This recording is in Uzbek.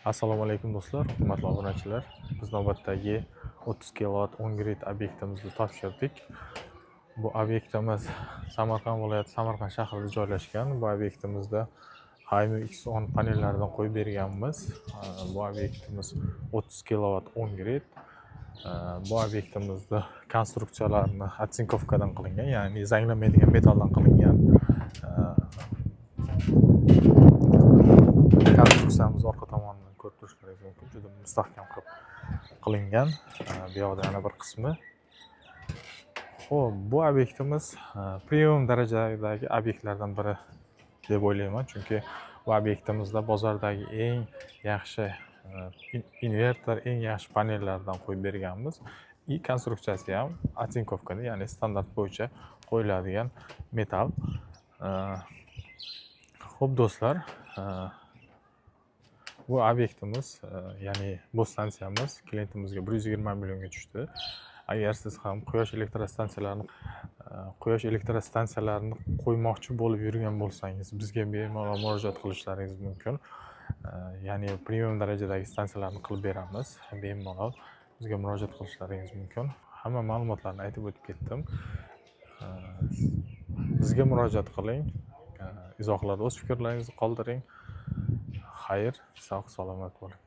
Assalomu alaykum do'stlar, hurmatli obunachilar. Biz navbatdagi 30 kW 10 grid obyektimizni topshirdik. Bu obyektimiz Samarqand viloyati Samarqand shahrida joylashgan. Bu obyektimizda Haymu X10 panellaridan qo'yib berganmiz. Bu obyektimiz 30 kW 10 grid. Bu obyektimizda konstruksiyalarini atsinkovkadan qilingan, ya'ni zanglamaydigan metaldan qilingan. Konstruksiyamiz orqa tomonidan ko'rib turishlaringiz mumkin. Juda mustahkam qilib qilingan. Bu yoqda yana bir qismi. Xo'p, bu obyektimiz premium darajadagi obyektlardan biri deb o'ylayman, chunki bu obyektimizda bozordagi eng yaxshi invertor, eng yaxshi panellardan qo'yib berganmiz. Konstruksiyasi ham atsinkovkada, ya'ni standart bo'yicha qo'yiladigan metal. Xo'p do'stlar, bu obyektimiz, ya'ni bu stansiyamiz klientimizga 120 millionga tushdi. Agar siz ham quyosh elektrostansiyalarini qo'ymoqchi bo'lib yurgan bo'lsangiz, bizga bemalol murojaat qilishlaringiz mumkin. Ya'ni premium darajadagi stansiyalarni qilib beramiz. Bemalol bizga murojaat qilishlaringiz mumkin. Hamma ma'lumotlarni aytib o'tib ketdim. Bizga murojaat qiling. Izohlarda o'z fikrlaringizni qoldiring. Xayr, sog' salomat bo'ling.